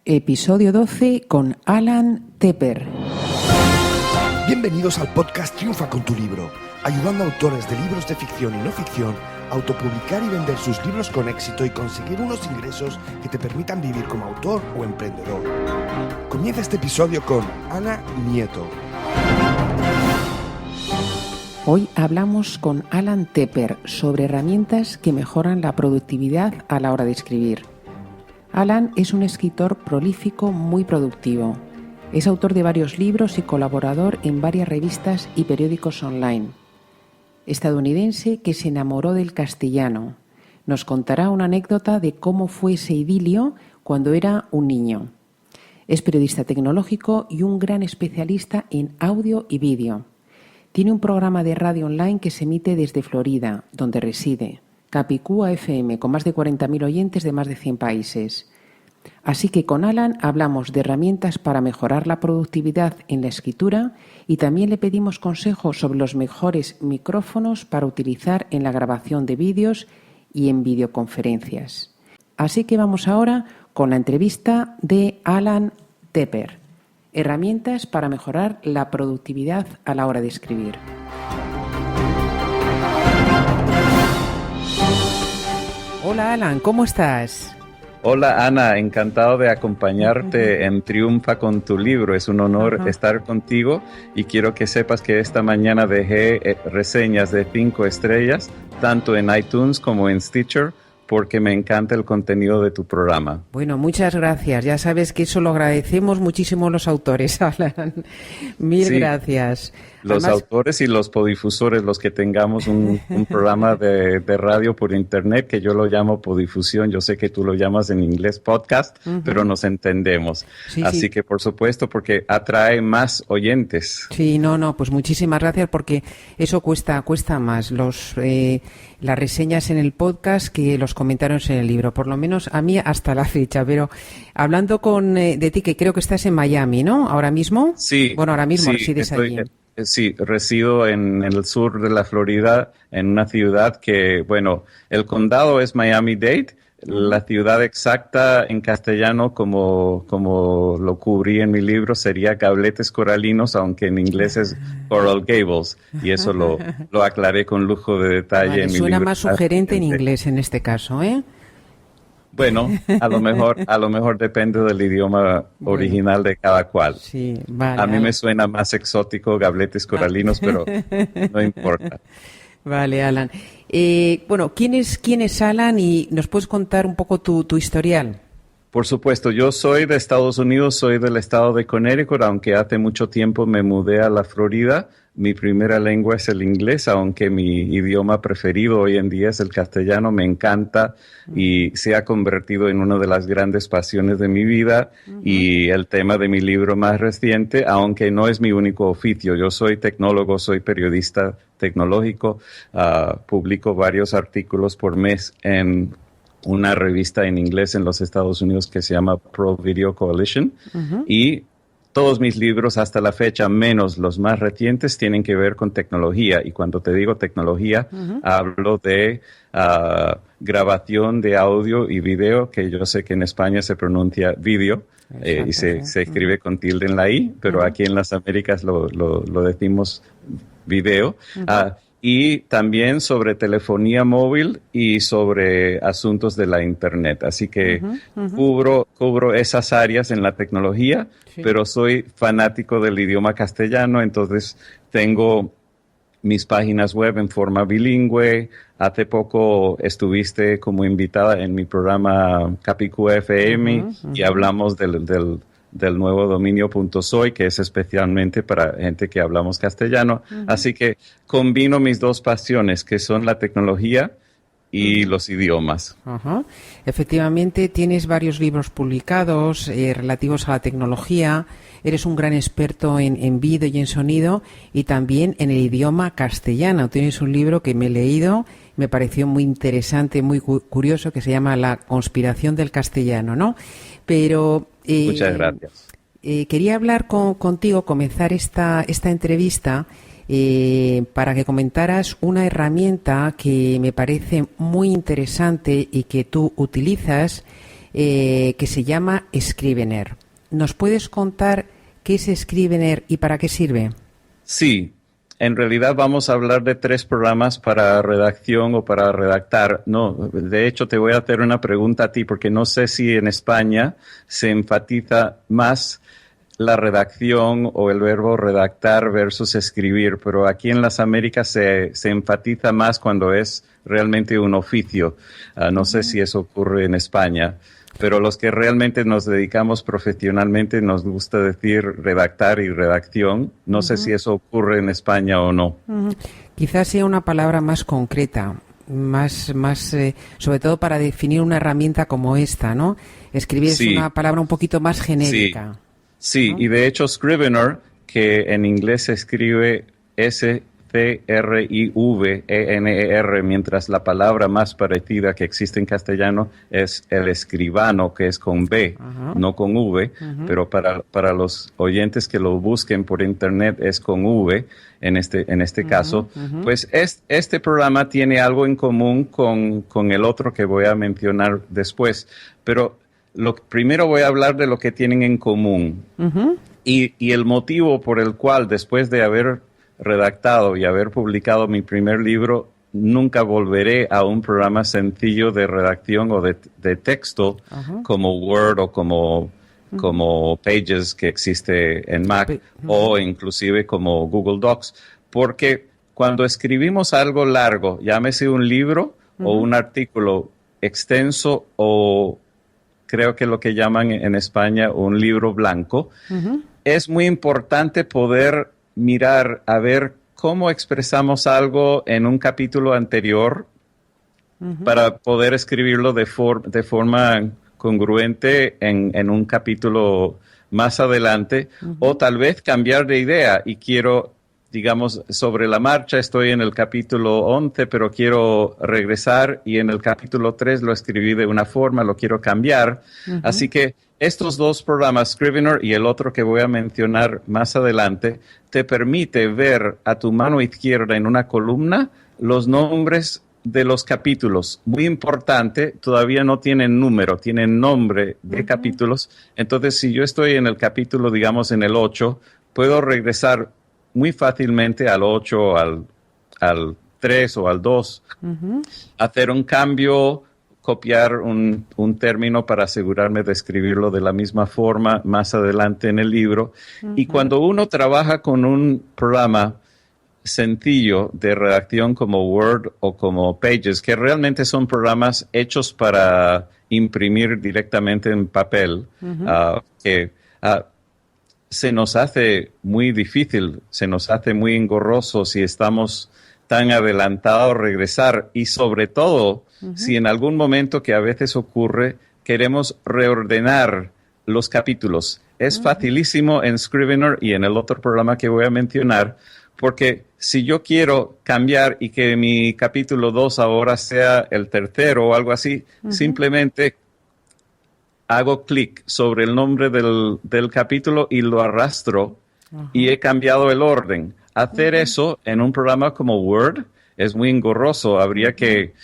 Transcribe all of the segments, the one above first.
Episodio 12 con Alan Tepper. Bienvenidos al podcast Triunfa con tu libro, ayudando a autores de libros de ficción y no ficción a autopublicar y vender sus libros con éxito y conseguir unos ingresos que te permitan vivir como autor o emprendedor. Comienza este episodio con Ana Nieto. Hoy hablamos con Alan Tepper sobre herramientas que mejoran la productividad a la hora de escribir. Alan es un escritor prolífico muy productivo. Es autor de varios libros y colaborador en varias revistas y periódicos online. Estadounidense que se enamoró del castellano. Nos contará una anécdota de cómo fue ese idilio cuando era un niño. Es periodista tecnológico y un gran especialista en audio y vídeo. Tiene un programa de radio online que se emite desde Florida, donde reside. Capicúa FM, con más de 40.000 oyentes de más de 100 países. Así que con Alan hablamos de herramientas para mejorar la productividad en la escritura y también le pedimos consejos sobre los mejores micrófonos para utilizar en la grabación de vídeos y en videoconferencias. Así que vamos ahora con la entrevista de Alan Tepper. Herramientas para mejorar la productividad a la hora de escribir. Hola Alan, ¿cómo estás? Hola Ana, encantado de acompañarte en Triunfa con tu libro. Es un honor estar contigo y quiero que sepas que esta mañana dejé reseñas de 5 estrellas, tanto en iTunes como en Stitcher, porque me encanta el contenido de tu programa. Bueno, muchas gracias. Ya sabes que eso lo agradecemos muchísimo los autores, Alan. Mil gracias. Los autores y los podifusores, los que tengamos un programa de radio por internet, que yo lo llamo podifusión, yo sé que tú lo llamas en inglés podcast, pero nos entendemos. Sí, así que por supuesto, porque atrae más oyentes. Sí, pues muchísimas gracias, porque eso cuesta más, las reseñas en el podcast que los comentarios en el libro, por lo menos a mí hasta la fecha. Pero hablando de ti, que creo que estás en Miami, ¿no? ¿Ahora mismo? Sí. Bueno, ahora mismo resides allí. Sí, resido en el sur de la Florida, en una ciudad que, el condado es Miami-Dade. La ciudad exacta en castellano, como lo cubrí en mi libro, sería Gabletes Coralinos, aunque en inglés es Coral Gables, y eso lo aclaré con lujo de detalle en mi libro. Suena más sugerente en inglés en este caso, ¿eh? Bueno, a lo mejor depende del idioma original de cada cual. Sí, vale. A mí me suena más exótico Gabletes Coralinos, pero no importa. Vale, Alan. ¿Quién es Alan? Y nos puedes contar un poco tu historial. Por supuesto, yo soy de Estados Unidos, soy del estado de Connecticut, aunque hace mucho tiempo me mudé a la Florida. Mi primera lengua es el inglés, aunque mi idioma preferido hoy en día es el castellano. Me encanta y se ha convertido en una de las grandes pasiones de mi vida y el tema de mi libro más reciente, aunque no es mi único oficio. Yo soy tecnólogo, soy periodista tecnológico, publico varios artículos por mes en una revista en inglés en los Estados Unidos que se llama Pro Video Coalition y todos mis libros hasta la fecha, menos los más recientes, tienen que ver con tecnología. Y cuando te digo tecnología, hablo de grabación de audio y video, que yo sé que en España se pronuncia vídeo y se escribe con tilde en la I, pero aquí en las Américas lo decimos video. Y también sobre telefonía móvil y sobre asuntos de la Internet. Así que cubro esas áreas en la tecnología, pero soy fanático del idioma castellano, entonces tengo mis páginas web en forma bilingüe. Hace poco estuviste como invitada en mi programa Capicúa FM y hablamos del nuevo dominio .soy, que es especialmente para gente que hablamos castellano. Así que combino mis dos pasiones, que son la tecnología y los idiomas. Efectivamente, tienes varios libros publicados relativos a la tecnología. Eres un gran experto en vídeo y en sonido y también en el idioma castellano. Tienes un libro que me he leído, me pareció muy interesante, muy curioso, que se llama La conspiración del castellano, ¿no? Pero muchas gracias. Quería hablar contigo, comenzar esta entrevista para que comentaras una herramienta que me parece muy interesante y que tú utilizas que se llama Scrivener. ¿Nos puedes contar qué es Scrivener y para qué sirve? Sí, en realidad vamos a hablar de 3 programas para redacción o para redactar. No, de hecho te voy a hacer una pregunta a ti porque no sé si en España se enfatiza más la redacción o el verbo redactar versus escribir, pero aquí en las Américas se enfatiza más cuando es realmente un oficio. No sé si eso ocurre en España. Pero los que realmente nos dedicamos profesionalmente nos gusta decir redactar y redacción. No sé si eso ocurre en España o no. Quizás sea una palabra más concreta, más sobre todo para definir una herramienta como esta, ¿no? Escribir es una palabra un poquito más genérica. Sí, ¿no? Y de hecho Scrivener, que en inglés se escribe Scrivener, mientras la palabra más parecida que existe en castellano es el escribano, que es con B, no con V, pero para los oyentes que lo busquen por internet es con V en este caso. Pues este programa tiene algo en común con el otro que voy a mencionar después, pero primero voy a hablar de lo que tienen en común y el motivo por el cual después de haber redactado y haber publicado mi primer libro, nunca volveré a un programa sencillo de redacción o de texto como Word o como Pages que existe en Mac o inclusive como Google Docs, porque cuando escribimos algo largo, llámese un libro o un artículo extenso o creo que lo que llaman en España un libro blanco, es muy importante poder mirar a ver cómo expresamos algo en un capítulo anterior para poder escribirlo de forma congruente en un capítulo más adelante o tal vez cambiar de idea y quiero, digamos, sobre la marcha estoy en el capítulo 11 pero quiero regresar y en el capítulo 3 lo escribí de una forma, lo quiero cambiar. Así que estos 2 programas, Scrivener y el otro que voy a mencionar más adelante, te permite ver a tu mano izquierda en una columna los nombres de los capítulos. Muy importante, todavía no tienen número, tienen nombre de capítulos. Entonces, si yo estoy en el capítulo, digamos, en el 8, puedo regresar muy fácilmente al 8, al 3 o al 2, hacer un cambio, copiar un término para asegurarme de escribirlo de la misma forma más adelante en el libro. Y cuando uno trabaja con un programa sencillo de redacción como Word o como Pages, que realmente son programas hechos para imprimir directamente en papel, se nos hace muy difícil, se nos hace muy engorroso si estamos tan adelantados regresar y sobre todo si en algún momento que a veces ocurre queremos reordenar los capítulos. Es facilísimo en Scrivener y en el otro programa que voy a mencionar porque si yo quiero cambiar y que mi capítulo 2 ahora sea el tercero o algo así, simplemente hago clic sobre el nombre del capítulo y lo arrastro y he cambiado el orden. Hacer eso en un programa como Word es muy engorroso. Habría que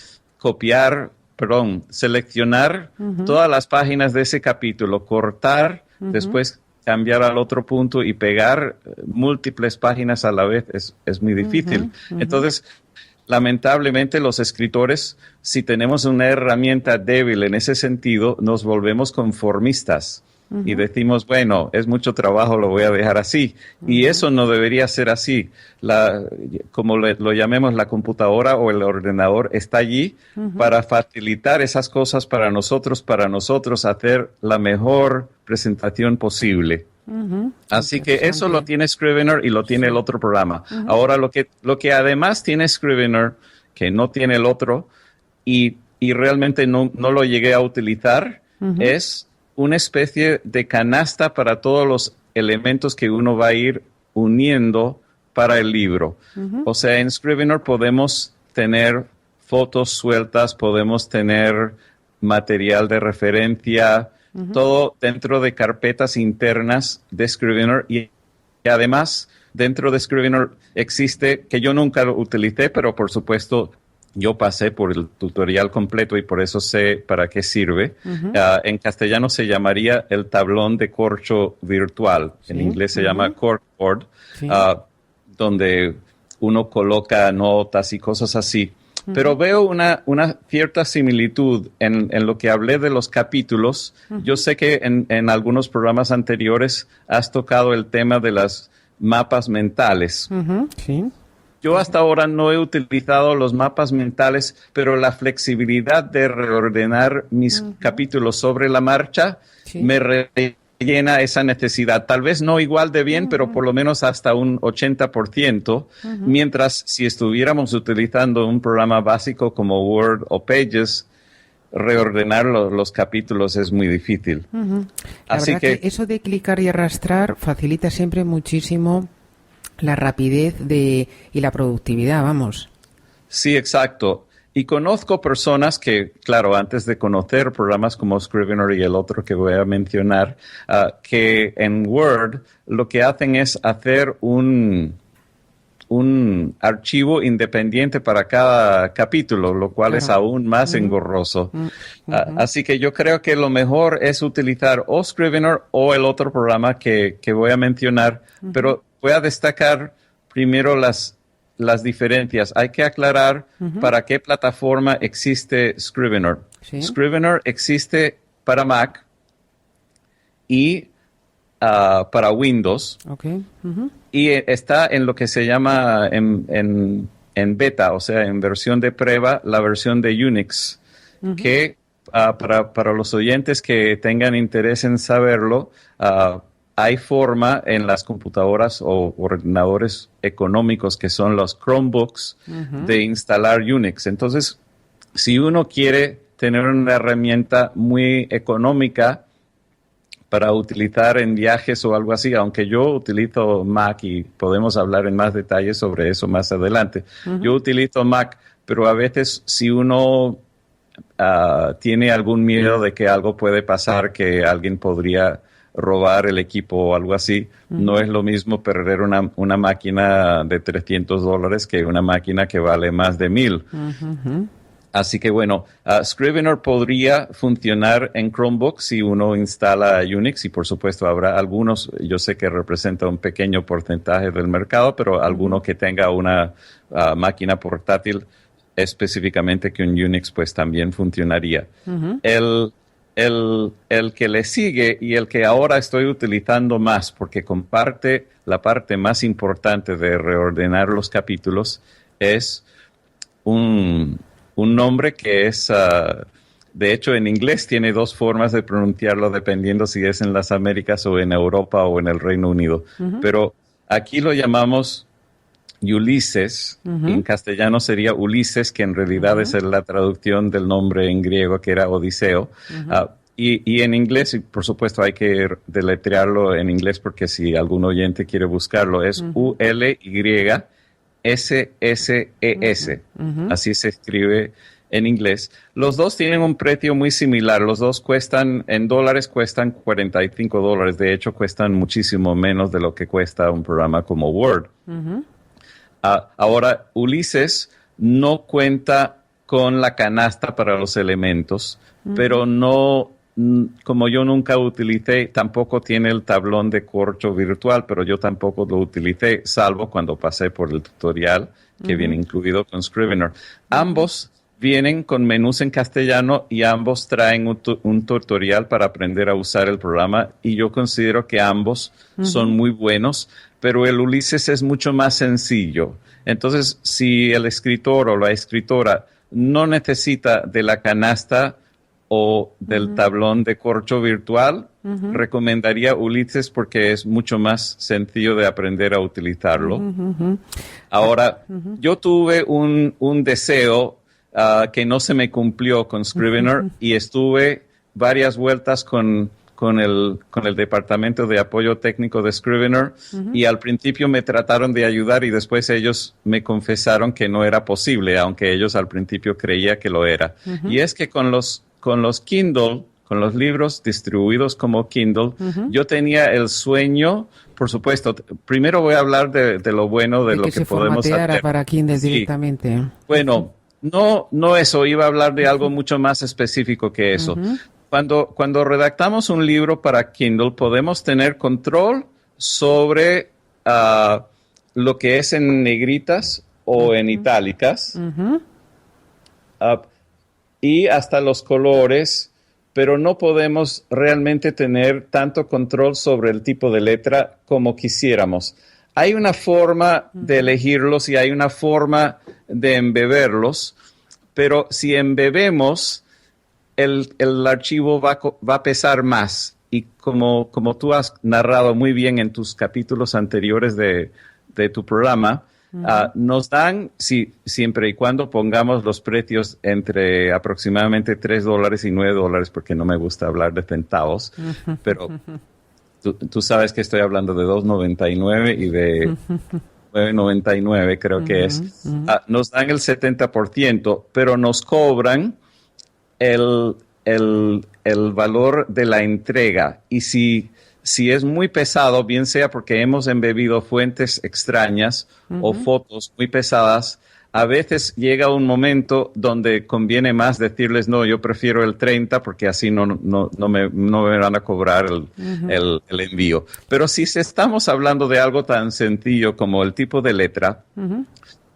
seleccionar todas las páginas de ese capítulo, cortar, después cambiar al otro punto y pegar múltiples páginas a la vez es muy difícil. Entonces, lamentablemente los escritores, si tenemos una herramienta débil en ese sentido, nos volvemos conformistas y decimos, bueno, es mucho trabajo, lo voy a dejar así. Y eso no debería ser así. Como lo llamemos, la computadora o el ordenador está allí para facilitar esas cosas para nosotros hacer la mejor presentación posible. Así que eso lo tiene Scrivener y lo tiene el otro programa. Ahora, lo que además tiene Scrivener, que no tiene el otro, y realmente no lo llegué a utilizar, es una especie de canasta para todos los elementos que uno va a ir uniendo para el libro. O sea, en Scrivener podemos tener fotos sueltas, podemos tener material de referencia, todo dentro de carpetas internas de Scrivener y además dentro de Scrivener existe, que yo nunca lo utilicé, pero por supuesto yo pasé por el tutorial completo y por eso sé para qué sirve. En castellano se llamaría el tablón de corcho virtual. En inglés se llama corkboard, donde uno coloca notas y cosas así. Pero veo una cierta similitud en lo que hablé de los capítulos. Yo sé que en algunos programas anteriores has tocado el tema de las mapas mentales. Sí. Yo hasta ahora no he utilizado los mapas mentales, pero la flexibilidad de reordenar mis capítulos sobre la marcha me rellena esa necesidad. Tal vez no igual de bien, pero por lo menos hasta un 80%, mientras si estuviéramos utilizando un programa básico como Word o Pages, reordenar los capítulos es muy difícil. Así que eso de clicar y arrastrar facilita siempre muchísimo la rapidez y la productividad, vamos. Sí, exacto. Y conozco personas que, claro, antes de conocer programas como Scrivener y el otro que voy a mencionar, que en Word lo que hacen es hacer un archivo independiente para cada capítulo, lo cual es aún más engorroso. Así que yo creo que lo mejor es utilizar o Scrivener o el otro programa que voy a mencionar, pero voy a destacar primero las diferencias. Hay que aclarar para qué plataforma existe Scrivener. ¿Sí? Scrivener existe para Mac y para Windows. Okay. Y está en lo que se llama en beta, o sea, en versión de prueba, la versión de Unix, que para los oyentes que tengan interés en saberlo, hay forma en las computadoras o ordenadores económicos que son los Chromebooks de instalar Unix. Entonces, si uno quiere tener una herramienta muy económica para utilizar en viajes o algo así, aunque yo utilizo Mac y podemos hablar en más detalle sobre eso más adelante. Yo utilizo Mac, pero a veces si uno tiene algún miedo de que algo puede pasar, que alguien podría robar el equipo o algo así, no es lo mismo perder una máquina de $300 que una máquina que vale más de $1,000. Así que bueno, Scrivener podría funcionar en Chromebook si uno instala Unix y por supuesto habrá algunos, yo sé que representa un pequeño porcentaje del mercado, pero alguno que tenga una máquina portátil específicamente que un Unix pues también funcionaría. El que le sigue y el que ahora estoy utilizando más porque comparte la parte más importante de reordenar los capítulos es un nombre que es, de hecho en inglés tiene dos formas de pronunciarlo dependiendo si es en las Américas o en Europa o en el Reino Unido. Pero aquí lo llamamos Ulises, en castellano sería Ulises, que en realidad es la traducción del nombre en griego que era Odiseo. Y en inglés, y por supuesto hay que deletrearlo en inglés porque si algún oyente quiere buscarlo, es ULYSSES. Así se escribe en inglés. Los dos tienen un precio muy similar. Los dos cuestan, en dólares cuestan $45. De hecho, cuestan muchísimo menos de lo que cuesta un programa como Word. Ahora, Ulises no cuenta con la canasta para los elementos, pero no, como yo nunca utilicé, tampoco tiene el tablón de corcho virtual, pero yo tampoco lo utilicé, salvo cuando pasé por el tutorial que viene incluido con Scrivener. Ambos vienen con menús en castellano y ambos traen un tutorial para aprender a usar el programa y yo considero que ambos son muy buenos, pero el Ulises es mucho más sencillo. Entonces, si el escritor o la escritora no necesita de la canasta o del tablón de corcho virtual, recomendaría Ulises porque es mucho más sencillo de aprender a utilizarlo. Ahora, yo tuve un deseo que no se me cumplió con Scrivener y estuve varias vueltas con el departamento de apoyo técnico de Scrivener y al principio me trataron de ayudar y después ellos me confesaron que no era posible, aunque ellos al principio creían que lo era. Y es que con los Kindle, con los libros distribuidos como Kindle, yo tenía el sueño, por supuesto, primero voy a hablar de lo bueno de lo que podemos hacer. Para Kindle directamente. Bueno, No eso, iba a hablar de algo mucho más específico que eso. Cuando redactamos un libro para Kindle, podemos tener control sobre lo que es en negritas o en itálicas y hasta los colores, pero no podemos realmente tener tanto control sobre el tipo de letra como quisiéramos. Hay una forma de elegirlos y hay una forma de embeberlos, pero si embebemos, el archivo va a pesar más. Y como tú has narrado muy bien en tus capítulos anteriores de tu programa, nos dan, siempre y cuando pongamos los precios entre aproximadamente $3 y $9, porque no me gusta hablar de centavos, pero tú sabes que estoy hablando de $2.99 y de $9.99, creo que es. Nos dan el 70%, pero nos cobran el valor de la entrega. Y si es muy pesado, bien sea porque hemos embebido fuentes extrañas o fotos muy pesadas, a veces llega un momento donde conviene más decirles, no, yo prefiero el 30 porque así no me van a cobrar el envío. Pero si estamos hablando de algo tan sencillo como el tipo de letra,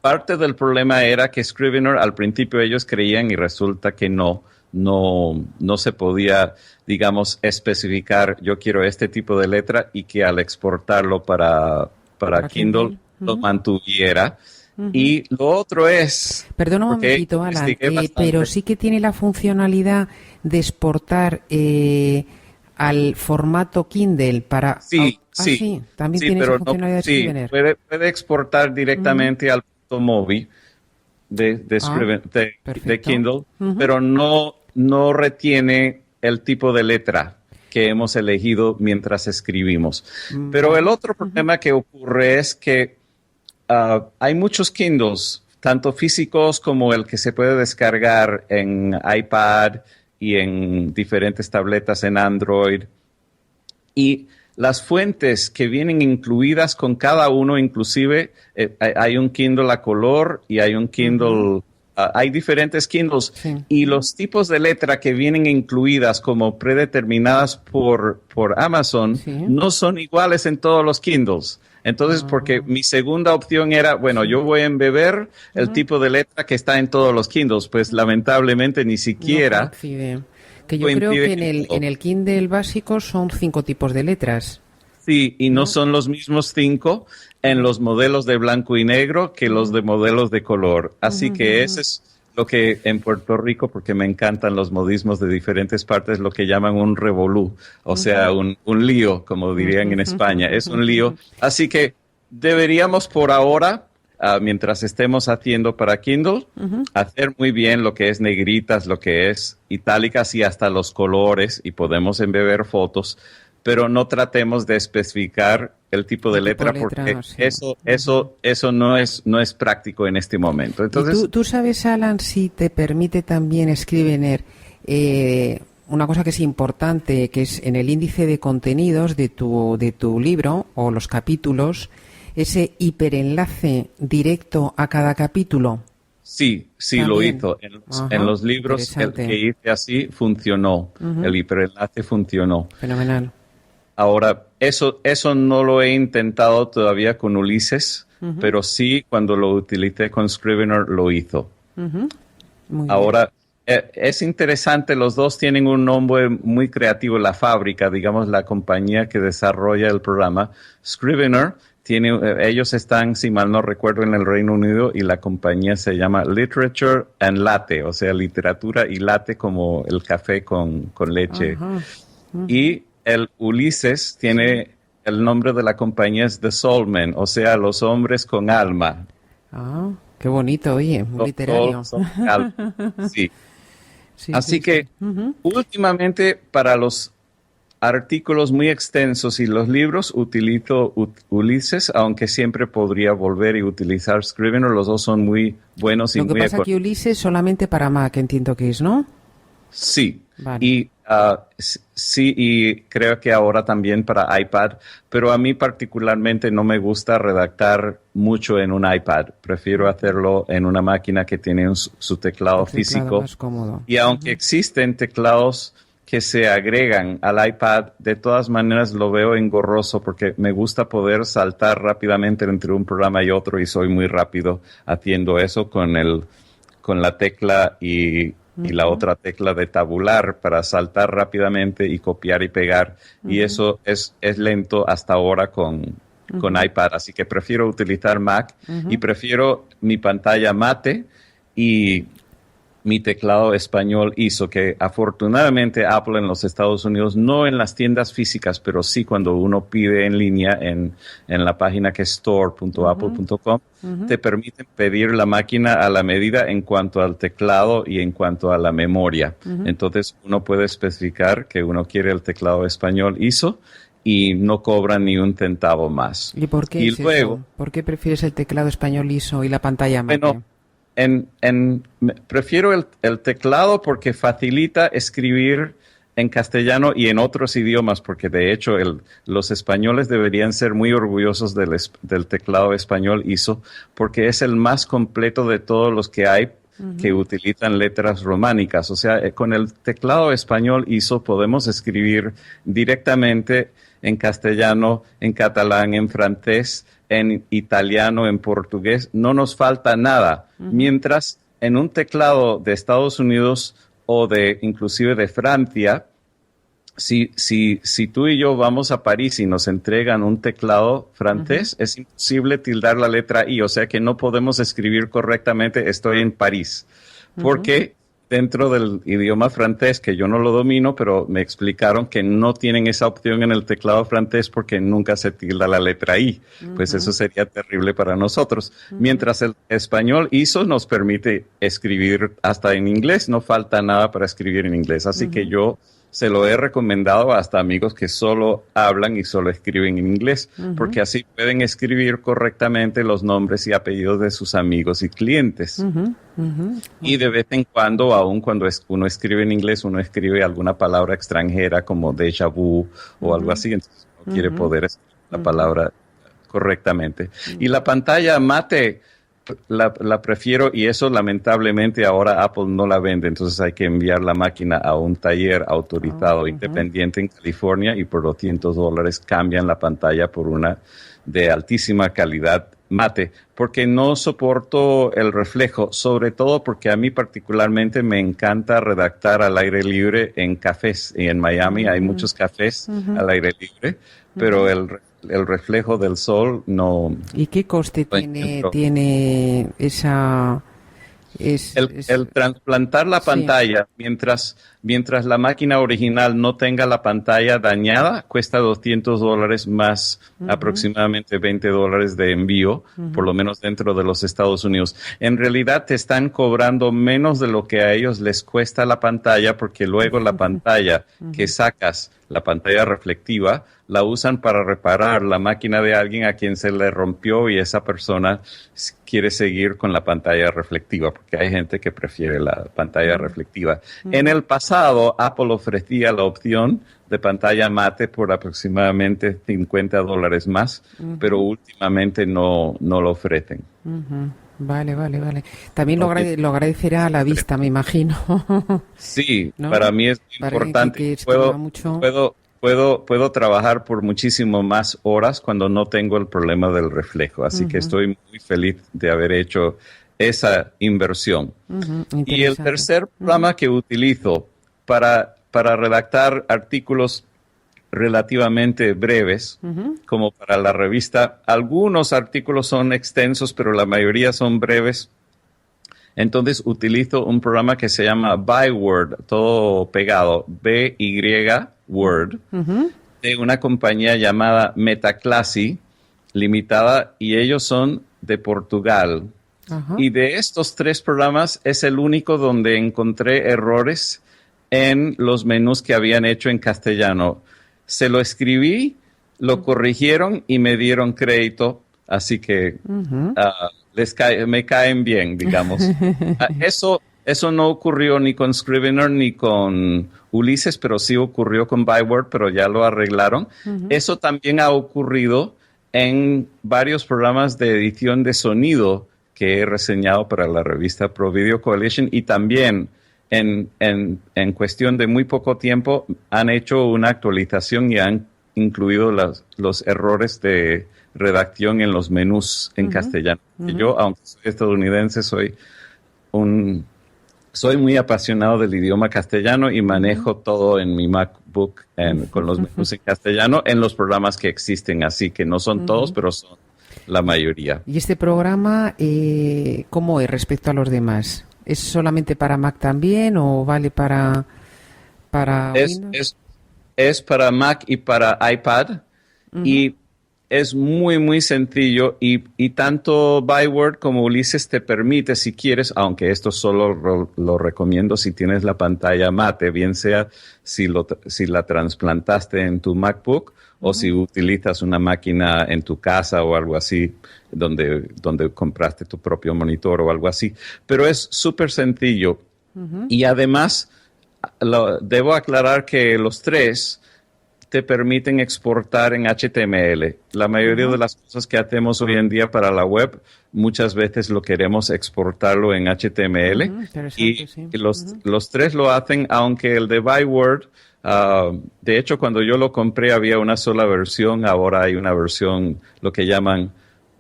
parte del problema era que Scrivener, al principio ellos creían y resulta que no se podía, digamos, especificar, yo quiero este tipo de letra y que al exportarlo para Kindle lo mantuviera. Y lo otro es... Perdona un momentito, Alan, pero sí que tiene la funcionalidad de exportar al formato Kindle para... Sí, también tiene esa funcionalidad de Scrivener. Puede exportar directamente al punto móvil de Kindle, pero no retiene el tipo de letra que hemos elegido mientras escribimos. Pero el otro problema que ocurre es que hay muchos Kindles, tanto físicos como el que se puede descargar en iPad y en diferentes tabletas en Android. Y las fuentes que vienen incluidas con cada uno, inclusive hay un Kindle a color y hay un Kindle... hay diferentes Kindles y los tipos de letra que vienen incluidas como predeterminadas por Amazon no son iguales en todos los Kindles. Entonces, porque mi segunda opción era, bueno, yo voy a embeber el tipo de letra que está en todos los Kindles, pues lamentablemente ni siquiera... Que yo creo que en el Kindle básico son 5 tipos de letras. Sí, y no son los mismos 5 en los modelos de blanco y negro que los de modelos de color. Así que ese es lo que en Puerto Rico, porque me encantan los modismos de diferentes partes, lo que llaman un revolú, o sea, un lío, como dirían en España. Es un lío. Así que deberíamos por ahora, mientras estemos haciendo para Kindle, hacer muy bien lo que es negritas, lo que es itálicas y hasta los colores, y podemos embeber fotos, pero no tratemos de especificar el tipo de letra porque eso no es práctico en este momento. Entonces, ¿Tú sabes, Alan, si te permite también Scrivener una cosa que es importante, que es en el índice de contenidos de tu libro o los capítulos, ese hiperenlace directo a cada capítulo? Sí, también lo hizo. En los libros el que hice así funcionó. El hiperenlace funcionó. Fenomenal. Ahora, eso no lo he intentado todavía con Ulises, pero sí cuando lo utilicé con Scrivener lo hizo. Ahora, es interesante, los dos tienen un nombre muy creativo, la fábrica, digamos, la compañía que desarrolla el programa. Scrivener ellos están, si mal no recuerdo, en el Reino Unido y la compañía se llama Literature and Latte, o sea, literatura y latte como el café con leche. Y el Ulises tiene el nombre de la compañía es The Soul Men, o sea, los hombres con alma. Ah, qué bonito, oye, muy literario. Sí. Así que últimamente para los artículos muy extensos y los libros utilizo Ulises, aunque siempre podría volver y utilizar Scrivener. Los dos son muy buenos y muy económicos. Lo que pasa que Ulises solamente para Mac, entiendo que es, ¿no? Sí, Vale. y sí, y creo que ahora también para iPad, pero a mí particularmente no me gusta redactar mucho en un iPad. Prefiero hacerlo en una máquina que tiene su teclado El teclado físico. más cómodo. Y aunque existen teclados que se agregan al iPad, de todas maneras lo veo engorroso porque me gusta poder saltar rápidamente entre un programa y otro y soy muy rápido haciendo eso con la tecla y la otra tecla de tabular para saltar rápidamente y copiar y pegar. Y eso es lento hasta ahora con iPad, así que prefiero utilizar Mac y prefiero mi pantalla mate y mi teclado español ISO, que afortunadamente Apple en los Estados Unidos, no en las tiendas físicas, pero sí cuando uno pide en línea en la página que es store.apple.com, te permiten pedir la máquina a la medida en cuanto al teclado y en cuanto a la memoria. Entonces uno puede especificar que uno quiere el teclado español ISO y no cobran ni un centavo más. ¿Y por qué es luego, eso? ¿Por qué prefieres el teclado español ISO y la pantalla mate? Bueno, prefiero el teclado porque facilita escribir en castellano y en otros idiomas, porque de hecho los españoles deberían ser muy orgullosos del teclado español ISO, porque es el más completo de todos los que hay que utilizan letras románicas. O sea, con el teclado español ISO podemos escribir directamente en castellano, en catalán, en francés, en italiano, en portugués, no nos falta nada. Mientras en un teclado de Estados Unidos o inclusive de Francia, si tú y yo vamos a París y nos entregan un teclado francés, es imposible tildar la letra I, o sea que no podemos escribir correctamente estoy en París, porque dentro del idioma francés, que yo no lo domino, pero me explicaron que no tienen esa opción en el teclado francés porque nunca se tilda la letra I. Pues eso sería terrible para nosotros. Mientras el español ISO nos permite escribir hasta en inglés, no falta nada para escribir en inglés. Así que yo se lo he recomendado hasta amigos que solo hablan y solo escriben en inglés, porque así pueden escribir correctamente los nombres y apellidos de sus amigos y clientes. Y de vez en cuando, aun cuando uno escribe en inglés, uno escribe alguna palabra extranjera como déjà vu o algo así, entonces uno quiere poder escribir la palabra correctamente. Y la pantalla mate la prefiero, y eso lamentablemente ahora Apple no la vende, entonces hay que enviar la máquina a un taller autorizado independiente en California y por $200 cambian la pantalla por una de altísima calidad mate, porque no soporto el reflejo, sobre todo porque a mí particularmente me encanta redactar al aire libre en cafés, y en Miami hay muchos cafés al aire libre, pero el reflejo del sol no. ¿Y qué coste tiene esa? El trasplantar la pantalla mientras la máquina original no tenga la pantalla dañada cuesta $200 más aproximadamente $20 de envío, por lo menos dentro de los Estados Unidos. En realidad te están cobrando menos de lo que a ellos les cuesta la pantalla, porque luego la pantalla que sacas, la pantalla reflectiva, la usan para reparar la máquina de alguien a quien se le rompió y esa persona quiere seguir con la pantalla reflectiva, porque hay gente que prefiere la pantalla reflectiva. En el pasado, Apple ofrecía la opción de pantalla mate por aproximadamente $50 más, pero últimamente no lo ofrecen. Vale. También lo agradecerá a la vista, me imagino. Sí, ¿no? para mí es importante. Puedo trabajar por muchísimo más horas cuando no tengo el problema del reflejo. Así que estoy muy feliz de haber hecho esa inversión. Y el tercer programa que utilizo para redactar artículos relativamente breves, como para la revista. Algunos artículos son extensos, pero la mayoría son breves. Entonces utilizo un programa que se llama Byword, todo pegado, BY Word, de una compañía llamada Metaclassy Limitada, y ellos son de Portugal. Y de estos tres programas es el único donde encontré errores en los menús que habían hecho en castellano. Se lo escribí, lo corrigieron y me dieron crédito, así que me caen bien, digamos. Eso no ocurrió ni con Scrivener ni con Ulises, pero sí ocurrió con Byword, pero ya lo arreglaron. Eso también ha ocurrido en varios programas de edición de sonido que he reseñado para la revista Pro Video Coalition, y también en cuestión de muy poco tiempo han hecho una actualización y han incluido los errores de redacción en los menús en castellano. Yo, aunque soy estadounidense, soy muy apasionado del idioma castellano y manejo todo en mi MacBook con los menús en castellano en los programas que existen, así que no son todos, pero son la mayoría. ¿Y este programa cómo es respecto a los demás? ¿Es solamente para Mac también o vale para Windows? Es para Mac y para iPad y es muy, muy sencillo y tanto Byword como Ulises te permite, si quieres, aunque esto solo lo recomiendo si tienes la pantalla mate, bien sea si la trasplantaste en tu MacBook o si utilizas una máquina en tu casa o algo así, donde compraste tu propio monitor o algo así. Pero es súper sencillo. Y además, debo aclarar que los tres te permiten exportar en HTML. La mayoría de las cosas que hacemos hoy en día para la web, muchas veces lo queremos exportarlo en HTML. Y sí. Los tres lo hacen, aunque el de Byword, de hecho, cuando yo lo compré había una sola versión, ahora hay una versión, lo que llaman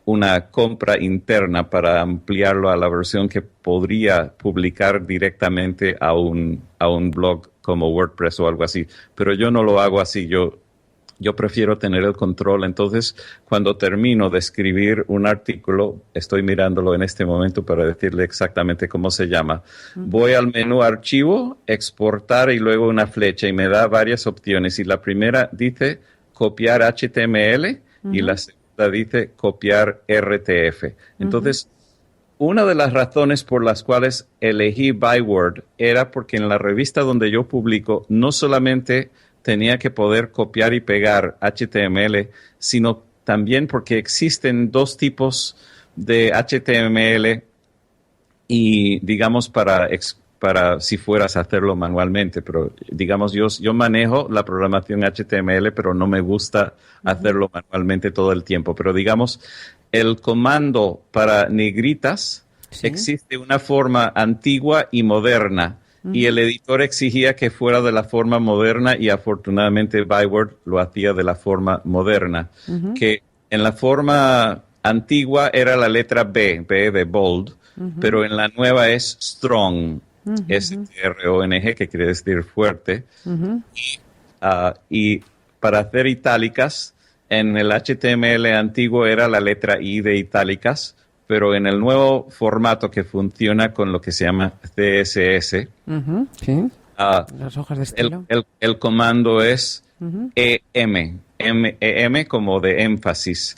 una compra interna para ampliarlo a la versión que podría publicar directamente a un blog como WordPress o algo así. Pero yo no lo hago así, yo prefiero tener el control. Entonces, cuando termino de escribir un artículo, estoy mirándolo en este momento para decirle exactamente cómo se llama. Voy al menú Archivo, Exportar y luego una flecha y me da varias opciones. Y la primera dice copiar HTML y la segunda dice copiar RTF. Entonces, una de las razones por las cuales elegí Byword era porque en la revista donde yo publico no solamente tenía que poder copiar y pegar HTML, sino también porque existen dos tipos de HTML y, digamos, para si fueras a hacerlo manualmente, pero digamos yo manejo la programación HTML, pero no me gusta hacerlo manualmente todo el tiempo. Pero digamos, el comando para negritas, existe una forma antigua y moderna, y el editor exigía que fuera de la forma moderna y afortunadamente Byword lo hacía de la forma moderna, que en la forma antigua era la letra B de bold, pero en la nueva es strong. S-T-R-O-N-G, que quiere decir fuerte. Y para hacer itálicas, en el HTML antiguo era la letra I de itálicas, pero en el nuevo formato que funciona con lo que se llama CSS, las hojas de estilo. el comando es EM. EM como de énfasis.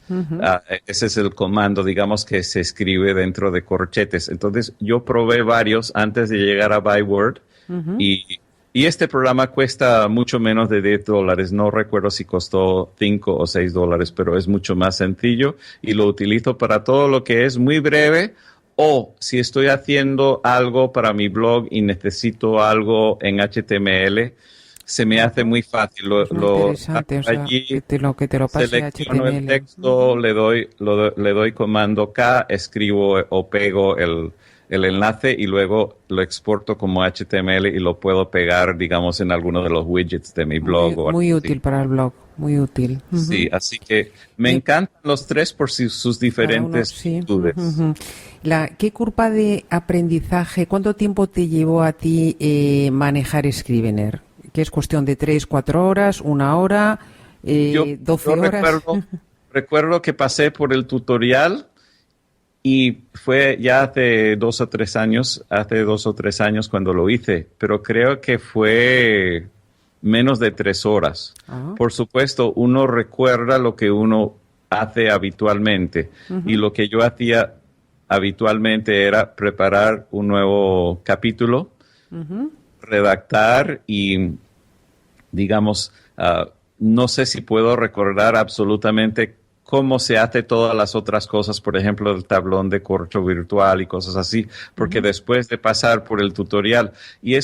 Ese es el comando, digamos, que se escribe dentro de corchetes. Entonces, yo probé varios antes de llegar a Byword y este programa cuesta mucho menos de $10. No recuerdo si costó $5 o $6, pero es mucho más sencillo y lo utilizo para todo lo que es muy breve o si estoy haciendo algo para mi blog y necesito algo en HTML, se me hace muy fácil. Interesante, allí, que te lo pase selecciono HTML. el texto, le doy comando K, escribo o pego el enlace y luego lo exporto como HTML y lo puedo pegar, digamos, en alguno de los widgets de mi blog. Muy útil para el blog, muy útil. Sí, así que me encantan los tres por sus diferentes virtudes. ¿Qué curva de aprendizaje, cuánto tiempo te llevó a ti manejar Scrivener? ¿Que es cuestión de 3, 4 horas, 1 hora, 12 horas? Recuerdo que pasé por el tutorial y fue ya hace 2 o 3 años cuando lo hice, pero creo que fue menos de 3 horas. Por supuesto, uno recuerda lo que uno hace habitualmente y lo que yo hacía habitualmente era preparar un nuevo capítulo, redactar y, digamos, no sé si puedo recordar absolutamente cómo se hace todas las otras cosas, por ejemplo, el tablón de corcho virtual y cosas así, porque después de pasar por el tutorial, y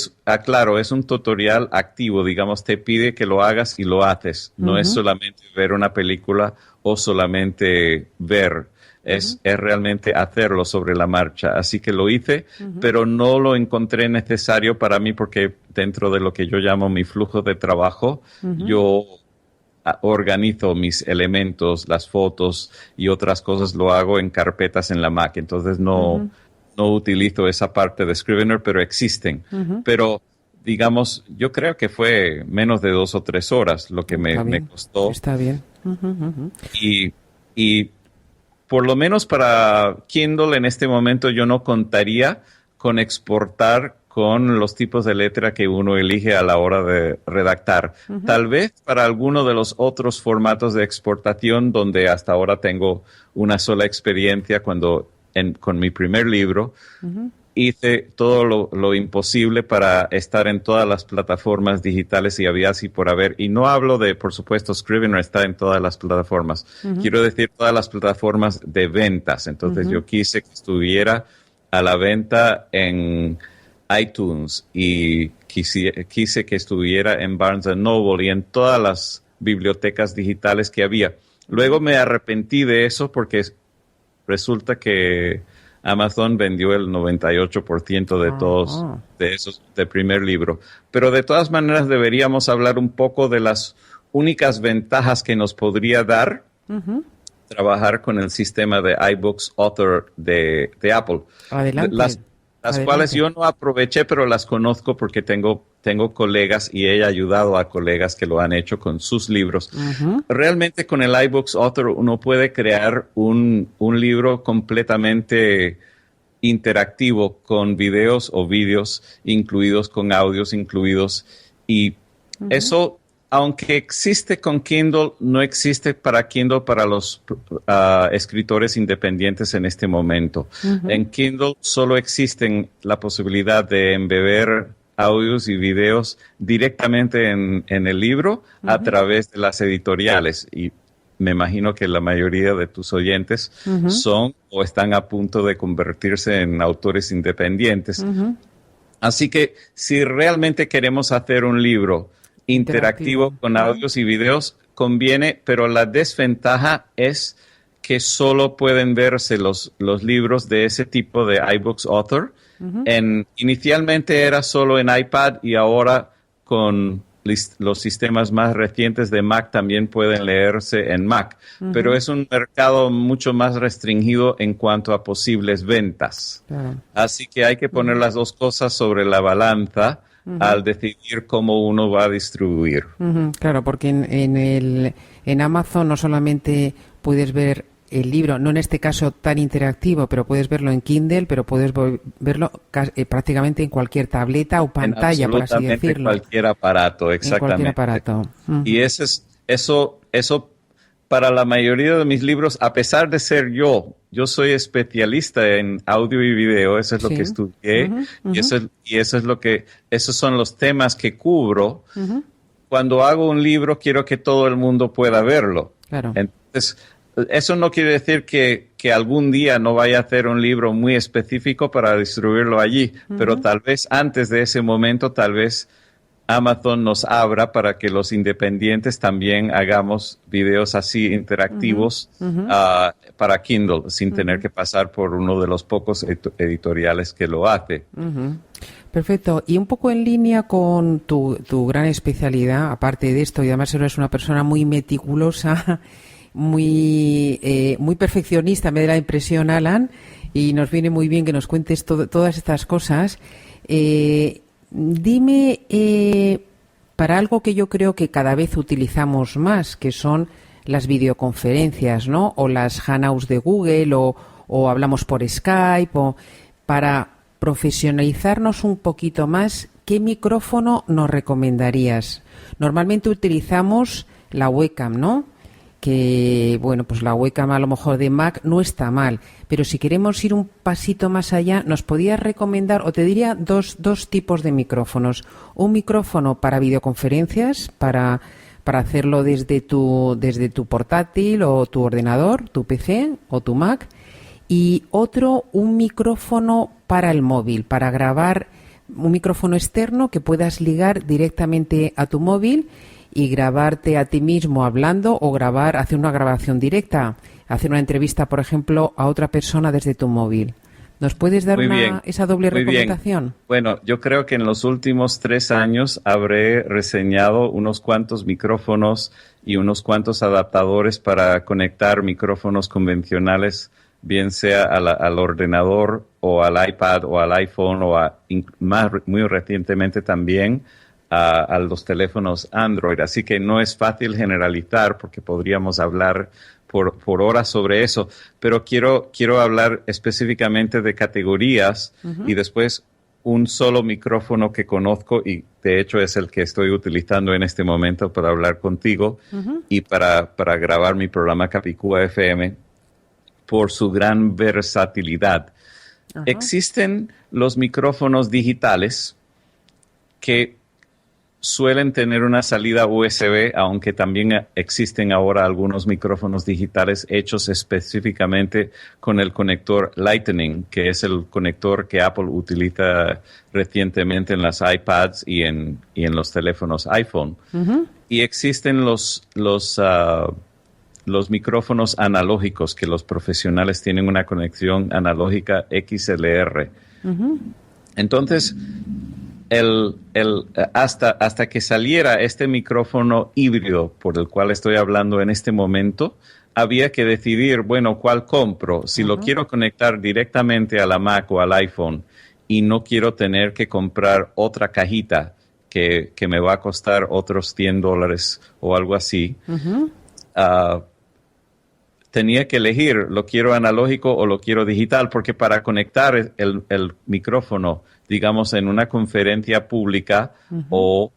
claro, es un tutorial activo, digamos, te pide que lo hagas y lo haces, no es solamente ver una película o solamente ver. Es realmente hacerlo sobre la marcha. Así que lo hice, pero no lo encontré necesario para mí porque dentro de lo que yo llamo mi flujo de trabajo, yo organizo mis elementos, las fotos y otras cosas, lo hago en carpetas en la Mac. Entonces no utilizo esa parte de Scrivener, pero existen. Pero digamos, yo creo que fue menos de 2 o 3 horas lo que me costó. Está bien. Y por lo menos para Kindle en este momento yo no contaría con exportar con los tipos de letra que uno elige a la hora de redactar. Tal vez para alguno de los otros formatos de exportación donde hasta ahora tengo una sola experiencia con mi primer libro, hice todo lo imposible para estar en todas las plataformas digitales y había así por haber. Y no hablo de, por supuesto, Scrivener está en todas las plataformas. Quiero decir todas las plataformas de ventas. Entonces yo quise que estuviera a la venta en iTunes y quise que estuviera en Barnes & Noble y en todas las bibliotecas digitales que había. Luego me arrepentí de eso porque resulta que Amazon vendió el 98% de todos de esos del primer libro. Pero de todas maneras deberíamos hablar un poco de las únicas ventajas que nos podría dar trabajar con el sistema de iBooks Author de Apple. Adelante. Las cuales yo no aproveché, pero las conozco porque tengo colegas y he ayudado a colegas que lo han hecho con sus libros. Realmente con el iBooks Author uno puede crear un libro completamente interactivo con videos o vídeos incluidos, con audios incluidos. Y eso, aunque existe con Kindle, no existe para Kindle para los escritores independientes en este momento. En Kindle solo existen la posibilidad de embeber audios y videos directamente en el libro a través de las editoriales. Y me imagino que la mayoría de tus oyentes son o están a punto de convertirse en autores independientes. Así que si realmente queremos hacer un libro interactivo con audios y videos, conviene, pero la desventaja es que solo pueden verse los libros de ese tipo de iBooks Author. Inicialmente era solo en iPad y ahora con los sistemas más recientes de Mac también pueden leerse en Mac, pero es un mercado mucho más restringido en cuanto a posibles ventas. Así que hay que poner las dos cosas sobre la balanza al decidir cómo uno va a distribuir. Claro, porque en Amazon no solamente puedes ver el libro, no en este caso tan interactivo, pero puedes verlo en Kindle, pero puedes verlo prácticamente en cualquier tableta o pantalla, por así decirlo. En cualquier aparato, exactamente. En cualquier aparato. Y eso para la mayoría de mis libros, a pesar de ser yo soy especialista en audio y video, eso es lo que estudié, y esos son los temas que cubro. Cuando hago un libro, quiero que todo el mundo pueda verlo. Claro. Entonces, eso no quiere decir que algún día no vaya a hacer un libro muy específico para distribuirlo allí, pero tal vez antes de ese momento, tal vez Amazon nos abra para que los independientes también hagamos videos así interactivos para Kindle, sin tener que pasar por uno de los pocos editoriales que lo hace. Perfecto. Y un poco en línea con tu gran especialidad, aparte de esto, y además eres una persona muy meticulosa, muy perfeccionista, me da la impresión, Alan, y nos viene muy bien que nos cuentes todas estas cosas. Dime, para algo que yo creo que cada vez utilizamos más, que son las videoconferencias, ¿no? O las hangouts de Google, o hablamos por Skype, o para profesionalizarnos un poquito más, ¿qué micrófono nos recomendarías? Normalmente utilizamos la webcam, ¿no? Que, bueno, pues la webcam a lo mejor de Mac no está mal, pero si queremos ir un pasito más allá, ¿nos podías recomendar, o te diría dos tipos de micrófonos? Un micrófono para videoconferencias, para para hacerlo desde tu portátil o tu ordenador, tu PC o tu Mac. Y otro, un micrófono para el móvil, para grabar, un micrófono externo que puedas ligar directamente a tu móvil y grabarte a ti mismo hablando o hacer una grabación directa, hacer una entrevista, por ejemplo, a otra persona desde tu móvil. ¿Nos puedes dar esa doble recomendación? Bien. Bueno, yo creo que en los últimos 3 años habré reseñado unos cuantos micrófonos y unos cuantos adaptadores para conectar micrófonos convencionales, bien sea al ordenador o al iPad o al iPhone o muy recientemente también a los teléfonos Android. Así que no es fácil generalizar porque podríamos hablar por horas sobre eso, pero quiero hablar específicamente de categorías y después un solo micrófono que conozco y de hecho es el que estoy utilizando en este momento para hablar contigo y para grabar mi programa Capicúa FM por su gran versatilidad. Existen los micrófonos digitales que suelen tener una salida USB, aunque también existen ahora algunos micrófonos digitales hechos específicamente con el conector Lightning, que es el conector que Apple utiliza recientemente en las iPads y en los teléfonos iPhone. Y existen los micrófonos analógicos, que los profesionales tienen una conexión analógica XLR. Entonces, hasta que saliera este micrófono híbrido por el cual estoy hablando en este momento, había que decidir, bueno, ¿cuál compro? Si lo quiero conectar directamente a la Mac o al iPhone y no quiero tener que comprar otra cajita que me va a costar otros $100 o algo así, tenía que elegir, ¿lo quiero analógico o lo quiero digital? Porque para conectar el micrófono, digamos, en una conferencia pública o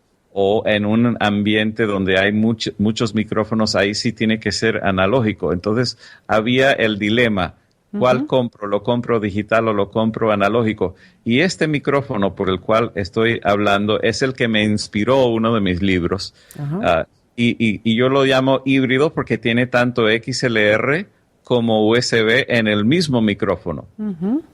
en un ambiente donde hay muchos micrófonos, ahí sí tiene que ser analógico. Entonces, había el dilema, ¿cuál compro? ¿Lo compro digital o lo compro analógico? Y este micrófono por el cual estoy hablando es el que me inspiró uno de mis libros. Y yo lo llamo híbrido porque tiene tanto XLR como USB en el mismo micrófono.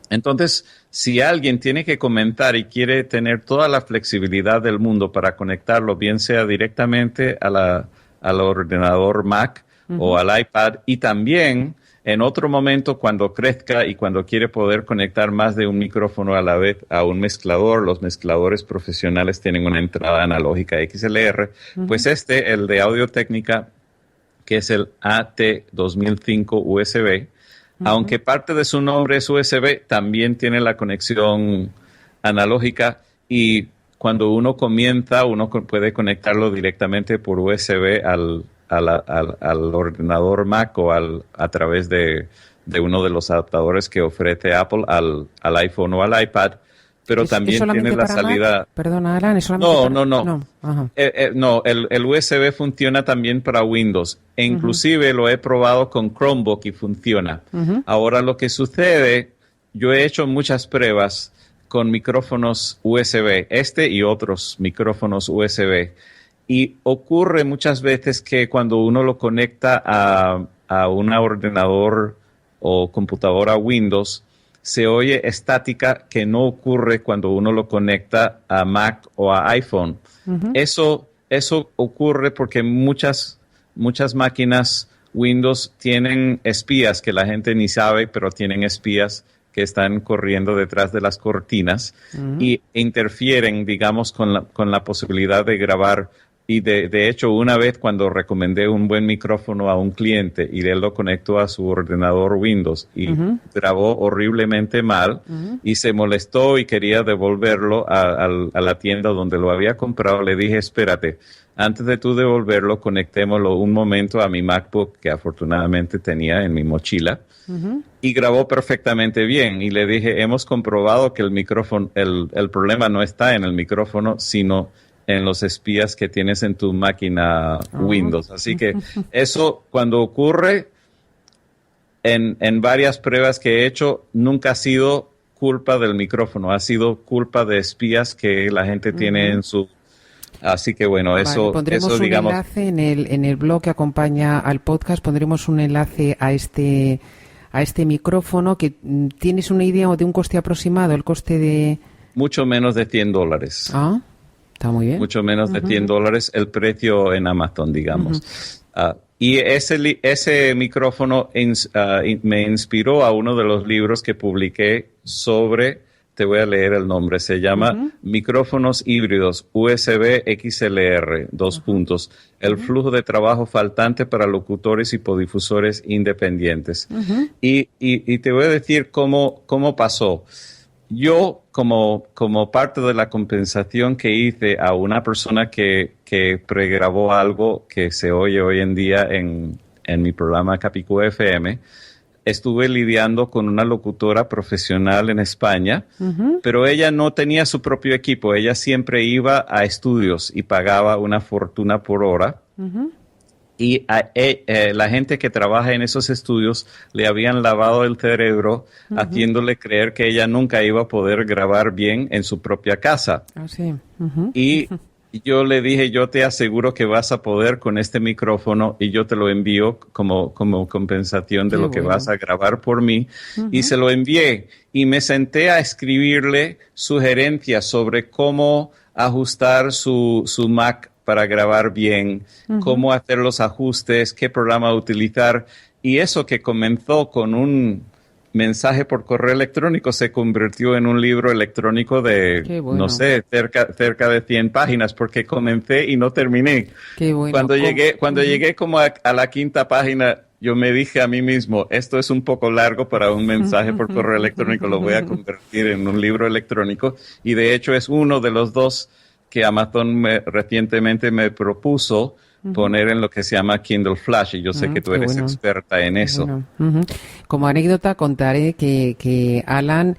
Entonces, si alguien tiene que comentar y quiere tener toda la flexibilidad del mundo para conectarlo, bien sea directamente al ordenador Mac o al iPad, y también en otro momento cuando crezca y cuando quiere poder conectar más de un micrófono a la vez a un mezclador, los mezcladores profesionales tienen una entrada analógica XLR, pues el de Audio-Técnica, que es el AT2005 USB, aunque parte de su nombre es USB, también tiene la conexión analógica y cuando uno comienza, uno puede conectarlo directamente por USB al ordenador Mac o a través de uno de los adaptadores que ofrece Apple al iPhone o al iPad, pero también tiene la salida... Mac? Perdona, Alan, ¿es solamente No, el USB funciona también para Windows. E inclusive lo he probado con Chromebook y funciona. Ahora lo que sucede, yo he hecho muchas pruebas con micrófonos USB, y otros micrófonos USB. Y ocurre muchas veces que cuando uno lo conecta a un ordenador o computadora Windows, se oye estática que no ocurre cuando uno lo conecta a Mac o a iPhone. Eso ocurre porque muchas máquinas Windows tienen espías que la gente ni sabe, pero tienen espías que están corriendo detrás de las cortinas y interfieren, digamos, con la posibilidad de grabar. Y de hecho, una vez cuando recomendé un buen micrófono a un cliente y él lo conectó a su ordenador Windows y grabó horriblemente mal y se molestó y quería devolverlo a la tienda donde lo había comprado, le dije, espérate, antes de tú devolverlo, conectémoslo un momento a mi MacBook que afortunadamente tenía en mi mochila y grabó perfectamente bien. Y le dije, hemos comprobado que el micrófono, el problema no está en el micrófono, sino en los espías que tienes en tu máquina Windows. Así que eso, cuando ocurre en varias pruebas que he hecho, nunca ha sido culpa del micrófono, ha sido culpa de espías que la gente tiene en su Así que bueno, Vale, eso pondremos un digamos... enlace en el blog que acompaña al podcast, pondremos un enlace a este micrófono que tienes una idea de un coste aproximado, el coste de... Mucho menos de $100. Ah, está muy bien. Mucho menos de $100 el precio en Amazon, digamos. Y ese micrófono me inspiró a uno de los libros que publiqué sobre, te voy a leer el nombre, se llama Micrófonos híbridos USB XLR, el flujo de trabajo faltante para locutores y podifusores independientes. Y te voy a decir cómo pasó. Yo, como parte de la compensación que hice a una persona que pregrabó algo que se oye hoy en día en mi programa Capicú FM, estuve lidiando con una locutora profesional en España, pero ella no tenía su propio equipo. Ella siempre iba a estudios y pagaba una fortuna por hora. Y la gente que trabaja en esos estudios le habían lavado el cerebro haciéndole creer que ella nunca iba a poder grabar bien en su propia casa. Sí. Y yo le dije, yo te aseguro que vas a poder con este micrófono y yo te lo envío como compensación de lo que vas a grabar por mí. Y se lo envié y me senté a escribirle sugerencias sobre cómo ajustar su Mac para grabar bien, cómo hacer los ajustes, qué programa utilizar. Y eso que comenzó con un mensaje por correo electrónico se convirtió en un libro electrónico de, no sé, cerca de 100 páginas, porque comencé y no terminé. Qué bueno. Cuando llegué como a la quinta página, yo me dije a mí mismo, esto es un poco largo para un mensaje por correo electrónico, lo voy a convertir en un libro electrónico. Y de hecho es uno de los dos que Amazon recientemente me propuso poner en lo que se llama Kindle Flash, y yo sé que tú eres experta en eso. Como anécdota contaré que Alan,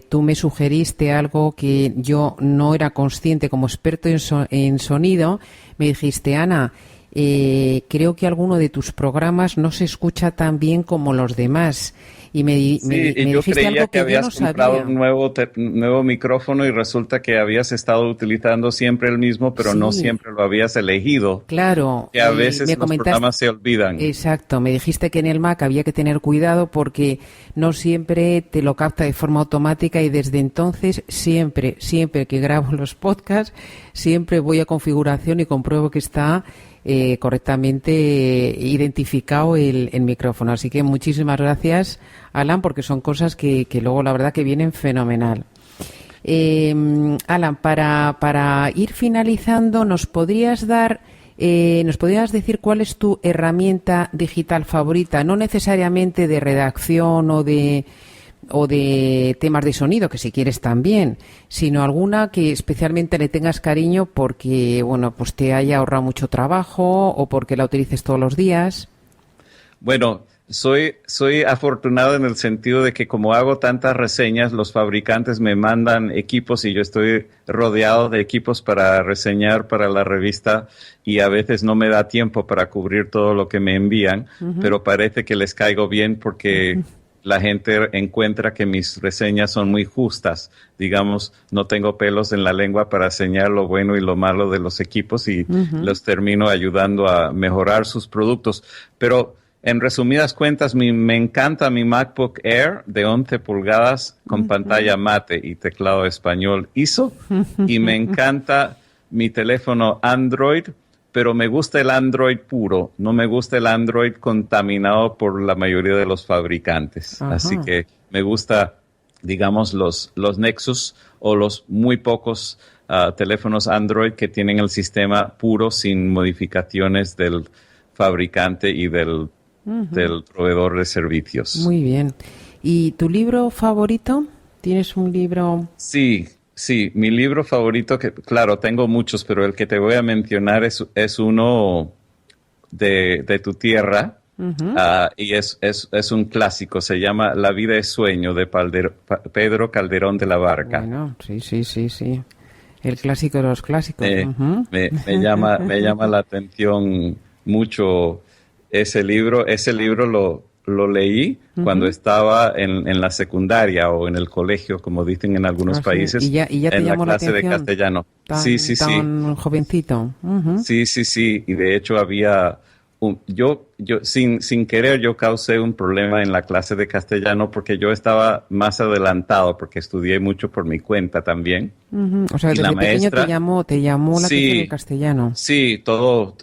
tú me sugeriste algo que yo no era consciente como experto en sonido. Me dijiste, Ana, creo que alguno de tus programas no se escucha tan bien como los demás. Y me yo dijiste creía algo que habías comprado un nuevo micrófono y resulta que habías estado utilizando siempre el mismo, pero no siempre lo habías elegido. Claro. Que a veces los programas se olvidan. Exacto. Me dijiste que en el Mac había que tener cuidado porque no siempre te lo capta de forma automática, y desde entonces siempre que grabo los podcasts, siempre voy a configuración y compruebo que está correctamente identificado el micrófono. Así que muchísimas gracias, Alan, porque son cosas que luego la verdad que vienen fenomenal. Alan, para ir finalizando, ¿nos podrías decir cuál es tu herramienta digital favorita? No necesariamente de redacción o de temas de sonido, que si quieres también, sino alguna que especialmente le tengas cariño porque, bueno, pues te haya ahorrado mucho trabajo o porque la utilices todos los días. Bueno, soy afortunado en el sentido de que como hago tantas reseñas, los fabricantes me mandan equipos y yo estoy rodeado de equipos para reseñar para la revista, y a veces no me da tiempo para cubrir todo lo que me envían, pero parece que les caigo bien porque la gente encuentra que mis reseñas son muy justas. Digamos, no tengo pelos en la lengua para señalar lo bueno y lo malo de los equipos, y los termino ayudando a mejorar sus productos. Pero en resumidas cuentas, me encanta mi MacBook Air de 11 pulgadas con pantalla mate y teclado español ISO. Y me encanta mi teléfono Android, pero me gusta el Android puro, no me gusta el Android contaminado por la mayoría de los fabricantes. Así que me gusta, digamos, los Nexus o los muy pocos teléfonos Android que tienen el sistema puro sin modificaciones del fabricante y del proveedor de servicios. Muy bien. ¿Y tu libro favorito? ¿Tienes un libro? Sí, mi libro favorito, que claro, tengo muchos, pero el que te voy a mencionar es uno de tu tierra, y es un clásico, se llama La vida es sueño, de Pedro Calderón de la Barca. Bueno, sí. El clásico de los clásicos. Me llama la atención mucho ese libro. Ese libro lo leí cuando estaba en la secundaria o en el colegio, como dicen en algunos países, ¿Y ya te en la llamó la clase de atención? castellano. Sí. Tan jovencito. Sí. Y de hecho había yo sin querer yo causé un problema en la clase de castellano porque yo estaba más adelantado porque estudié mucho por mi cuenta también. O sea, Y desde la pequeño maestra, te llamó la atención el sí, castellano. sí, todo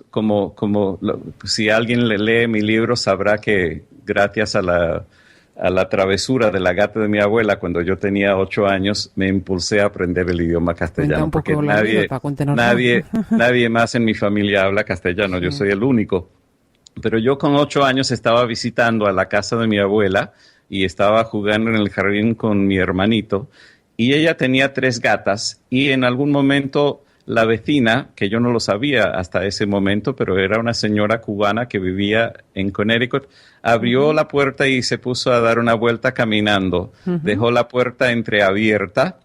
si alguien le lee mi libro sabrá que gracias a la travesura de la gata de mi abuela cuando yo tenía 8 años me impulsé a aprender el idioma Cuenta castellano un poco porque la anécdota, cuéntanosla. nadie más en mi familia habla castellano, yo soy el único. Pero yo con 8 años estaba visitando a la casa de mi abuela y estaba jugando en el jardín con mi hermanito y ella tenía 3 gatas y en algún momento la vecina, que yo no lo sabía hasta ese momento, pero era una señora cubana que vivía en Connecticut, abrió la puerta y se puso a dar una vuelta caminando. Dejó la puerta entreabierta.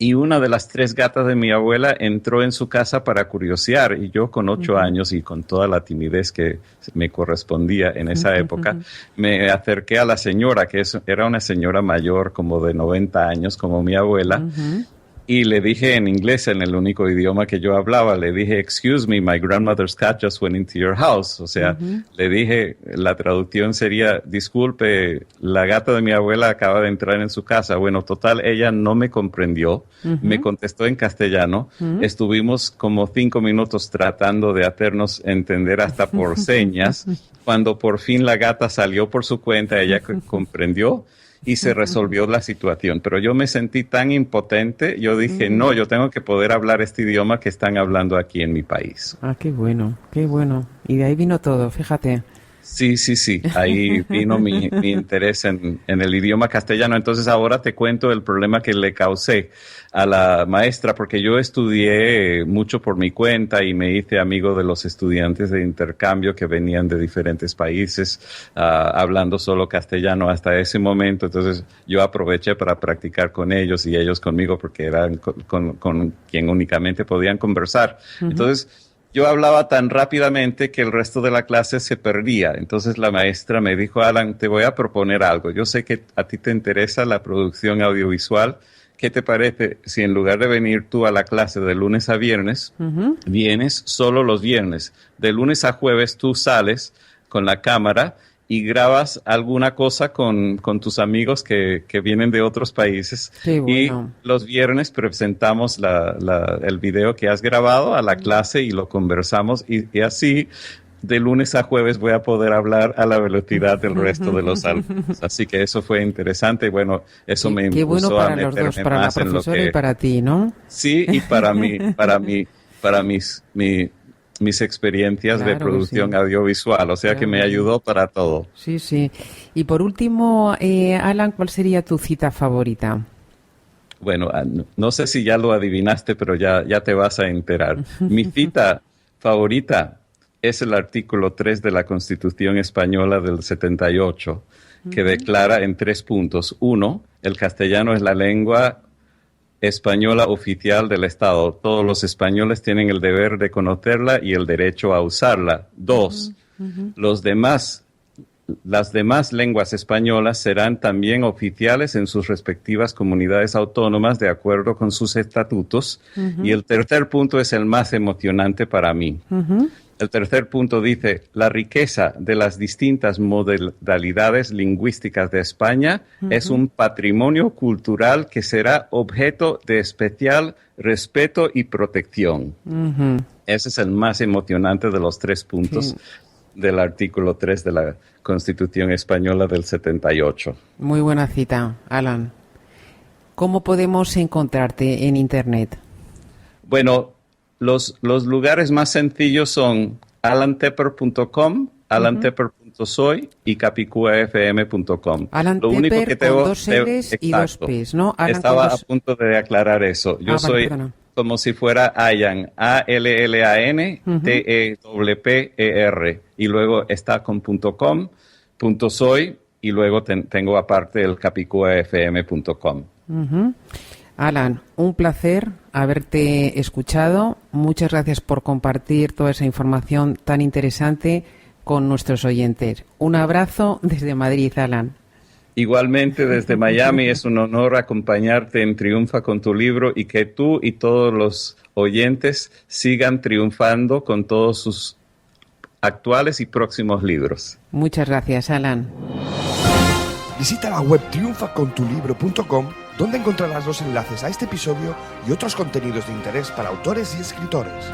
Y una de las 3 gatas de mi abuela entró en su casa para curiosear y yo con 8 años y con toda la timidez que me correspondía en esa época, me acerqué a la señora, que era una señora mayor como de 90 años como mi abuela, y le dije en inglés, en el único idioma que yo hablaba, le dije, excuse me, my grandmother's cat just went into your house. O sea, le dije, la traducción sería, disculpe, la gata de mi abuela acaba de entrar en su casa. Bueno, total, ella no me comprendió, me contestó en castellano. Estuvimos como 5 minutos tratando de hacernos entender hasta por señas. Cuando por fin la gata salió por su cuenta, ella comprendió. Y se resolvió la situación. Pero yo me sentí tan impotente, yo dije, no, yo tengo que poder hablar este idioma que están hablando aquí en mi país. Ah, qué bueno, qué bueno. Y de ahí vino todo, fíjate. Sí. Ahí vino mi interés en el idioma castellano. Entonces ahora te cuento el problema que le causé a la maestra, porque yo estudié mucho por mi cuenta y me hice amigo de los estudiantes de intercambio que venían de diferentes países hablando solo castellano hasta ese momento. Entonces yo aproveché para practicar con ellos y ellos conmigo porque eran con quien únicamente podían conversar. Entonces yo hablaba tan rápidamente que el resto de la clase se perdía. Entonces la maestra me dijo, Alan, te voy a proponer algo. Yo sé que a ti te interesa la producción audiovisual. ¿Qué te parece si en lugar de venir tú a la clase de lunes a viernes, vienes solo los viernes? De lunes a jueves tú sales con la cámara y grabas alguna cosa con tus amigos que vienen de otros países. Qué bueno. Y los viernes presentamos el video que has grabado a la clase y lo conversamos y así de lunes a jueves voy a poder hablar a la velocidad del resto de los alumnos. Así que eso fue interesante y bueno, eso me qué bueno impulsó para a los meterme dos, para la más en lo profesora que... y para ti, ¿no? Sí, y para mis experiencias de producción audiovisual, o sea que me ayudó para todo. Sí. Y por último, Alan, ¿cuál sería tu cita favorita? Bueno, no sé si ya lo adivinaste, pero ya te vas a enterar. Mi cita favorita es el artículo 3 de la Constitución Española del 78, que declara en 3 puntos. 1, el castellano es la lengua española oficial del Estado. Todos los españoles tienen el deber de conocerla y el derecho a usarla. 2, las demás lenguas españolas serán también oficiales en sus respectivas comunidades autónomas de acuerdo con sus estatutos. Y el tercer punto es el más emocionante para mí. El tercer punto dice, la riqueza de las distintas modalidades lingüísticas de España es un patrimonio cultural que será objeto de especial respeto y protección. Ese es el más emocionante de los 3 puntos del artículo 3 de la Constitución Española del 78. Muy buena cita, Alan. ¿Cómo podemos encontrarte en Internet? Bueno, los lugares más sencillos son alantepper.com, alantepper.soy y capicuafm.com. Alan Tepper con 2 L's y 2 P's, ¿no? Alan Estaba a punto de aclarar eso. Yo soy como si fuera Allan, ALLAN, TEPPER, y luego está con .com, .soy, y luego tengo aparte el capicuafm.com. Alan, un placer haberte escuchado. Muchas gracias por compartir toda esa información tan interesante con nuestros oyentes. Un abrazo desde Madrid, Alan. Igualmente desde Miami, es un honor acompañarte en Triunfa con tu libro y que tú y todos los oyentes sigan triunfando con todos sus actuales y próximos libros. Muchas gracias, Alan. Visita la web triunfacontulibro.com, donde encontrarás los enlaces a este episodio y otros contenidos de interés para autores y escritores.